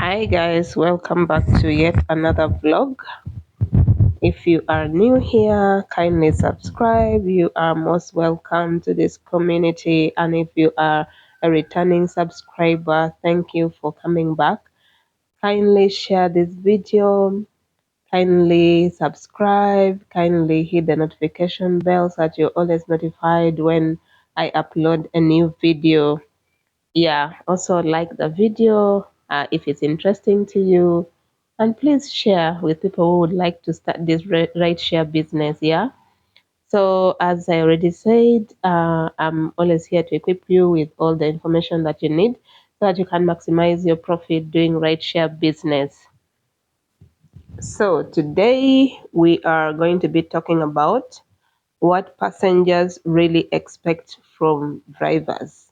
Hi guys, welcome back to yet another vlog. If you are new here, kindly subscribe. You are most welcome to this community, and if you are a returning subscriber, thank you for coming back. Kindly share this video, kindly subscribe, kindly hit the notification bell so that you're always notified when I upload a new video. Yeah, also like the video if it's interesting to you, and please share with people who would like to start this rideshare business. Yeah, so as I already said, I'm always here to equip you with all the information that you need so that you can maximize your profit doing rideshare business. So today we are going to be talking about what passengers really expect from drivers.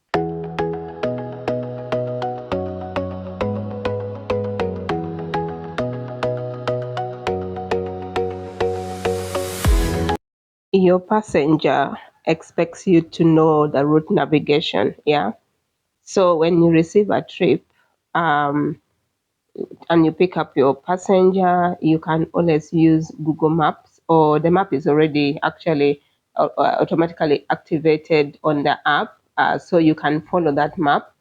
Your passenger expects you to know the route navigation. Yeah, so when you receive a trip um, and you pick up your passenger, you can always use Google Maps, or the map is already actually automatically activated on the app, so you can follow that map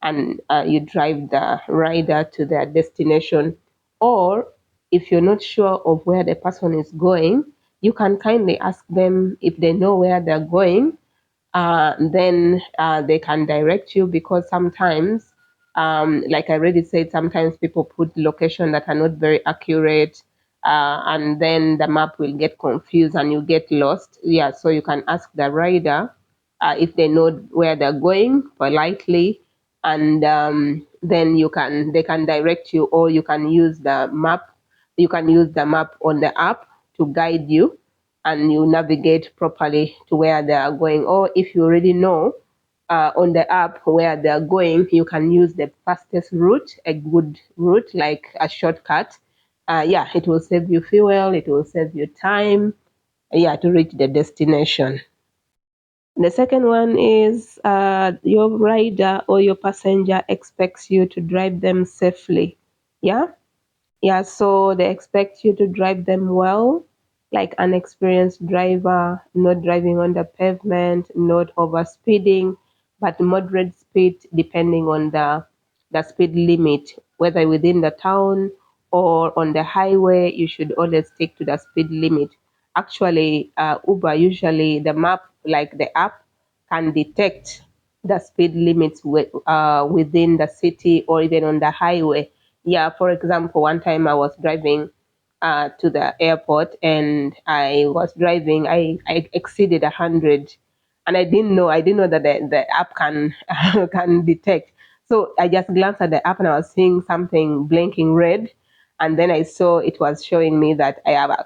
and you drive the rider to their destination. Or if you're not sure of where the person is going, you can kindly ask them if they know where they're going. Then they can direct you, because sometimes, like I already said, sometimes people put location that are not very accurate, and then the map will get confused and you get lost. Yeah, so you can ask the rider if they know where they're going politely, and then they can direct you, or you can use the map. You can use the map on the app to guide you, and you navigate properly to where they are going. Or if you already know on the app where they are going, you can use the fastest route, a good route, like a shortcut. Yeah, it will save you fuel, it will save you time, yeah, to reach the destination. The second one is your rider or your passenger expects you to drive them safely. Yeah, yeah, so they expect you to drive them well, like an experienced driver, not driving on the pavement, not over speeding, but moderate speed depending on the speed limit, whether within the town or on the highway. You should always stick to the speed limit. Actually, Uber, usually the map, like the app, can detect the speed limits within the city or even on the highway. Yeah, for example, one time I was driving to the airport, and I exceeded 100, and I didn't know that the app can can detect. So I just glanced at the app and I was seeing something blinking red, and then I saw it was showing me that that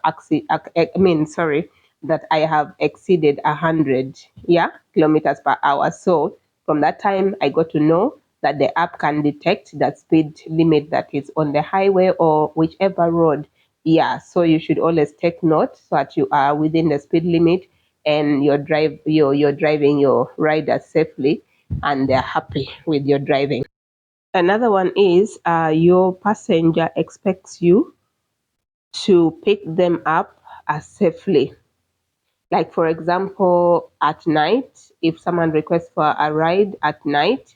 I have exceeded 100, yeah, kilometers per hour. So from that time, I got to know that the app can detect that speed limit that is on the highway or whichever road. Yeah, so you should always take note so that you are within the speed limit, and you're driving your rider safely, and they're happy with your driving. Another one is your passenger expects you to pick them up safely. Like, for example, at night, if someone requests for a ride at night,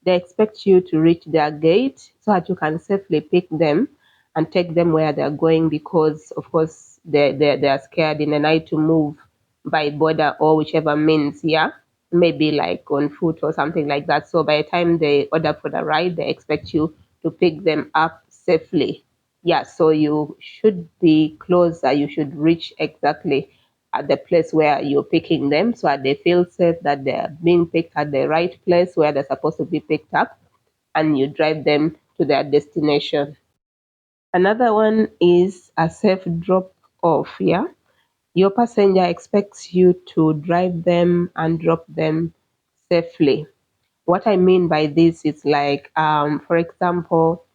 they expect you to reach their gate so that you can safely pick them and take them where they're going, because, of course, they're scared in the night to move by border or whichever means, yeah, maybe like on foot or something like that. So by the time they order for the ride, they expect you to pick them up safely. Yeah, so you should be closer, you should reach exactly at the place where you're picking them, so that they feel safe that they're being picked at the right place where they're supposed to be picked up, and you drive them to their destination. Another one is a safe drop off. Yeah, your passenger expects you to drive them and drop them safely. What I mean by this is like, for example,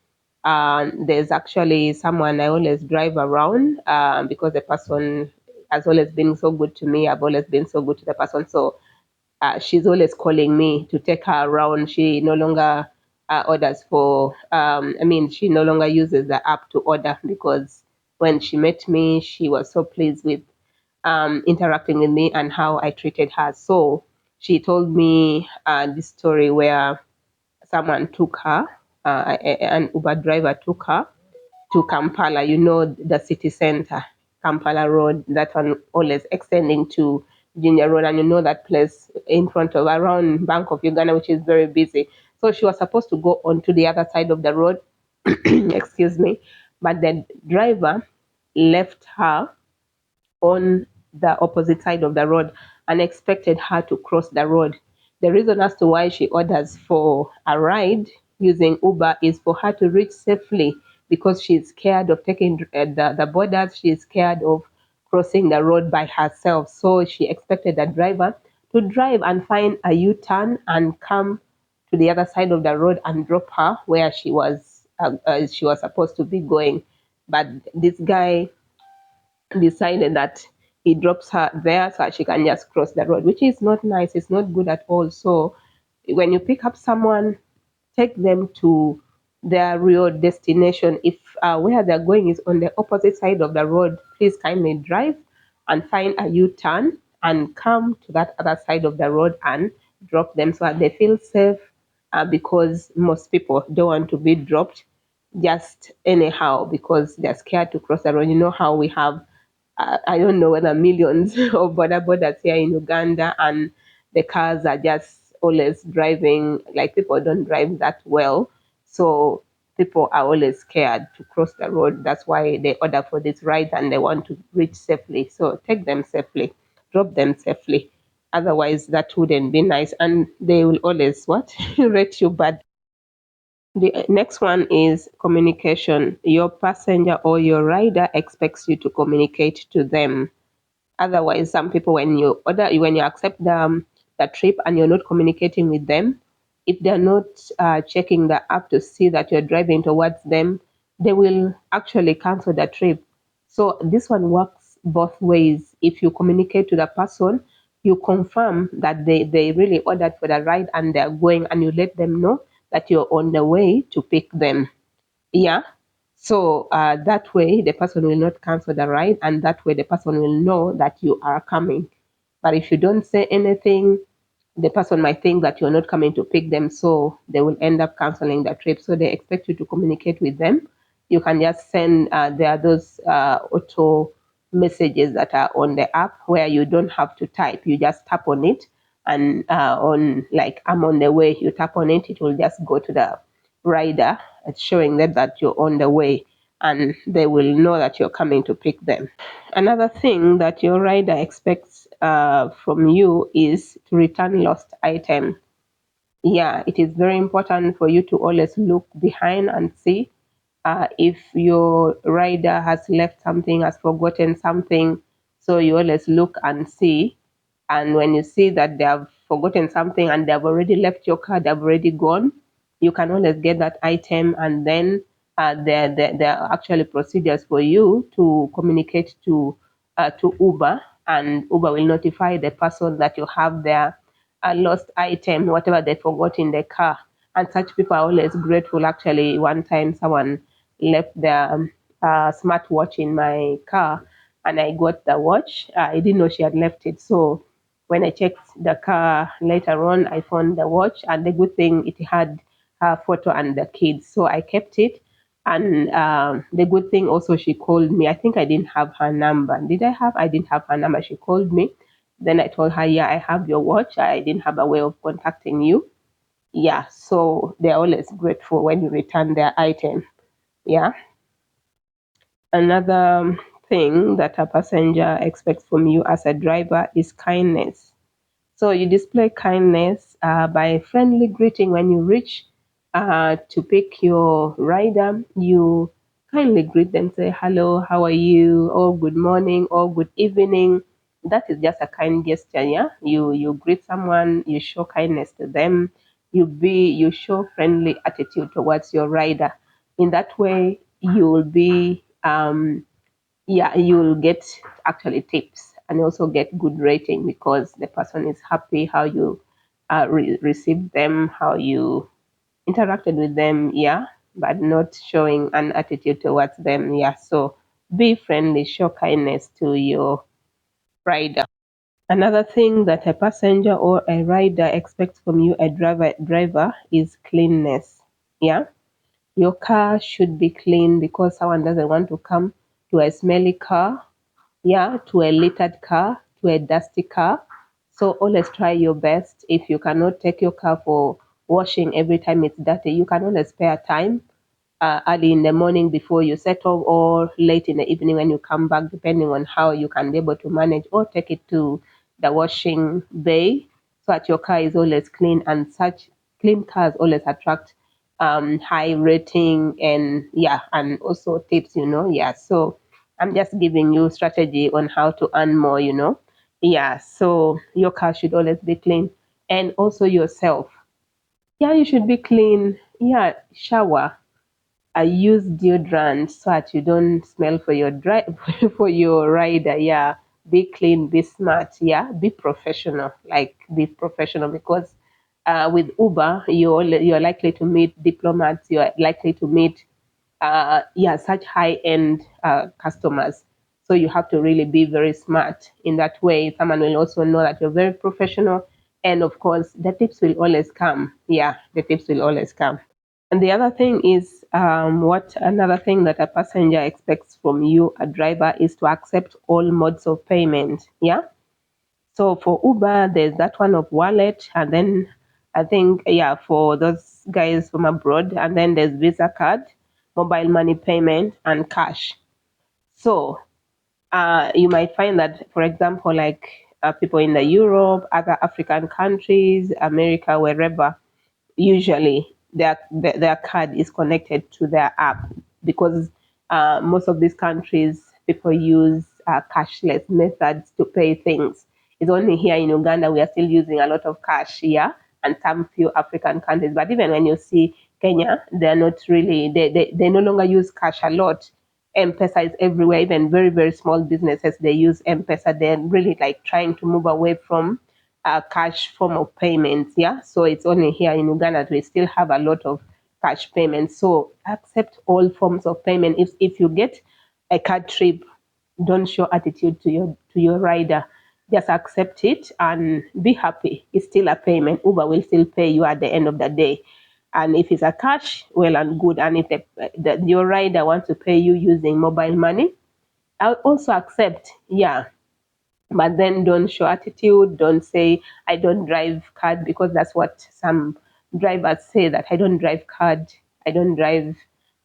there's actually someone I always drive around, because the person has always been so good to me. I've always been so good to the person. So she's always calling me to take her around. She no longer orders for. I mean, she no longer uses the app to order because when she met me, she was so pleased with interacting with me and how I treated her. So she told me this story where someone took her, an Uber driver took her to Kampala, the city center, Kampala Road, that one always extending to Junior Road, and that place in front of around Bank of Uganda, which is very busy. So she was supposed to go onto the other side of the road, excuse me, but the driver left her on the opposite side of the road and expected her to cross the road. The reason as to why she orders for a ride using Uber is for her to reach safely because she's scared of taking the borders. She's scared of crossing the road by herself. So she expected the driver to drive and find a U turn and come to the other side of the road and drop her where she was supposed to be going. But this guy decided that he drops her there so she can just cross the road, which is not nice. It's not good at all. So when you pick up someone, take them to their real destination. If where they're going is on the opposite side of the road, please kindly drive and find a U-turn and come to that other side of the road and drop them so that they feel safe, because most people don't want to be dropped just anyhow because they're scared to cross the road. You know how we have, I don't know whether millions of borders here in Uganda, and the cars are just always driving like people don't drive that well. So people are always scared to cross the road. That's why they order for this ride and they want to reach safely. So take them safely, drop them safely. Otherwise, that wouldn't be nice, and they will always what rate you bad. The next one is communication. Your passenger or your rider expects you to communicate to them. Otherwise, some people, when you accept the trip and you're not communicating with them, if they're not checking the app to see that you're driving towards them, they will actually cancel the trip. So this one works both ways. If you communicate to the person, you confirm that they really ordered for the ride and they're going, and you let them know that you're on the way to pick them. Yeah. So that way the person will not cancel the ride, and that way the person will know that you are coming. But if you don't say anything, the person might think that you're not coming to pick them, so they will end up canceling the trip. So they expect you to communicate with them. You can just send, there are those auto messages that are on the app where you don't have to type. You just tap on it, and on like I'm on the way, you tap on it, it will just go to the rider, showing them that you're on the way, and they will know that you're coming to pick them. Another thing that your rider expects from you is to return lost item. Yeah, it is very important for you to always look behind and see if your rider has left something, has forgotten something. So you always look and see. And when you see that they have forgotten something and they have already left your car, they've already gone, you can always get that item, and then there are actually procedures for you to communicate to Uber, and Uber will notify the person that you have their lost item, whatever they forgot in the car. And such people are always grateful. Actually, one time someone left their smartwatch in my car, and I got the watch. I didn't know she had left it. So when I checked the car later on, I found the watch, and the good thing, it had her photo and the kids. So I kept it. And the good thing also, she called me. I think I didn't have her number. Did I have? I didn't have her number. She called me. Then I told her, yeah, I have your watch. I didn't have a way of contacting you. Yeah, so they're always grateful when you return their item. Yeah. Another thing that a passenger expects from you as a driver is kindness. So you display kindness by friendly greeting when you reach to pick your rider. You kindly greet them, say hello, how are you, or good morning, or good evening. That is just a kind gesture. Yeah, you greet someone, you show kindness to them. You show friendly attitude towards your rider. In that way, you will be yeah, you'll get actually tips and also get good rating because the person is happy how you receive them, how you interacted with them, yeah, but not showing an attitude towards them, yeah. So be friendly, show kindness to your rider. Another thing that a passenger or a rider expects from you, a driver, is cleanness. Yeah, your car should be clean because someone doesn't want to come to a smelly car, yeah, to a littered car, to a dusty car. So always try your best. If you cannot take your car for washing every time it's dirty, you can always spare time early in the morning before you settle, or late in the evening when you come back, depending on how you can be able to manage, or take it to the washing bay so that your car is always clean. And such clean cars always attract high rating, and yeah, and also tips, yeah. So I'm just giving you strategy on how to earn more, yeah. So your car should always be clean, and also yourself, yeah, you should be clean, yeah. Shower, I use deodorant so that you don't smell for your for your rider. Yeah, be clean, be smart. Yeah, be professional. Like be professional because with Uber, you're likely to meet diplomats. You're likely to meet yeah, such high end customers. So you have to really be very smart in that way. Someone will also know that you're very professional, and of course, the tips will always come. Yeah, the tips will always come. And the other thing is, what another thing that a passenger expects from you, a driver, is to accept all modes of payment. Yeah. So for Uber, there's that one of wallet, and then I think, yeah, for those guys from abroad, and then there's Visa card, mobile money payment, and cash. So you might find that, for example, like people in the Europe, other African countries, America, wherever, usually their card is connected to their app because most of these countries people use cashless methods to pay things. It's only here in Uganda we are still using a lot of cash here, and some few African countries. But even when you see Kenya, they're not really they no longer use cash a lot. M-Pesa is everywhere. Even very, very small businesses, they use M-Pesa. They're really like trying to move away from cash form of payments. Yeah. So it's only here in Uganda that we still have a lot of cash payments. So accept all forms of payment. If you get a card trip, don't show attitude to your rider. Just accept it and be happy. It's still a payment. Uber will still pay you at the end of the day. And if it's a cash, well and good. And if your rider wants to pay you using mobile money, I'll also accept. Yeah, but then don't show attitude. Don't say I don't drive card, because that's what some drivers say, that I don't drive card, I don't drive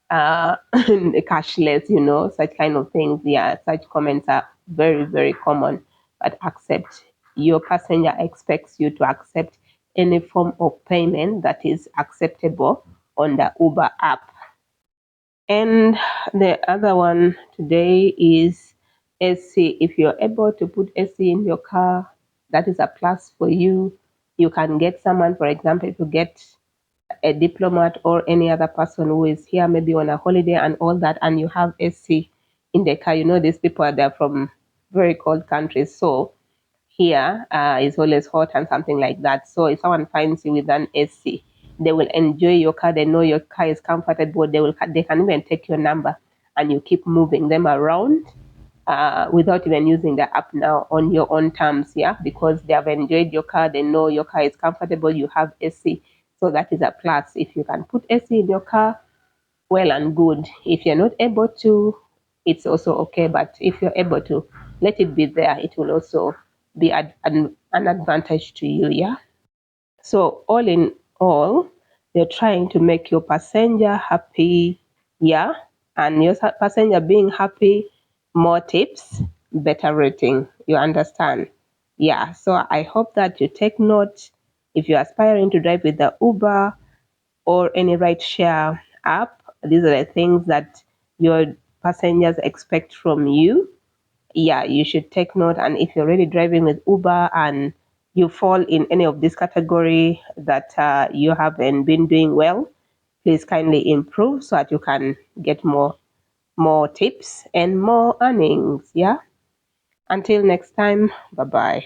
cashless, such kind of things. Yeah, such comments are very, very common. But accept, your passenger expects you to accept any form of payment that is acceptable on the Uber app. And the other one today is AC. If you're able to put AC in your car, that is a plus for you. You can get someone, for example, to get a diplomat or any other person who is here, maybe on a holiday and all that, and you have AC in the car. These people are there from very cold countries. So here is always hot and something like that. So if someone finds you with an AC, they will enjoy your car. They know your car is comfortable. They can even take your number, and you keep moving them around without even using the app now, on your own terms. Yeah, because they have enjoyed your car. They know your car is comfortable. You have AC, so that is a plus. If you can put AC in your car, well and good. If you're not able to, it's also okay. But if you're able to, let it be there. It will also be an advantage to you. Yeah. So all in all, you're trying to make your passenger happy. Yeah. And your passenger being happy, more tips, better rating. You understand? Yeah. So I hope that you take note. If you're aspiring to drive with the Uber or any rideshare app, these are the things that your passengers expect from you. Yeah, you should take note. And if you're already driving with Uber and you fall in any of this category that you haven't been doing well, please kindly improve so that you can get more tips and more earnings. Yeah. Until next time, bye bye.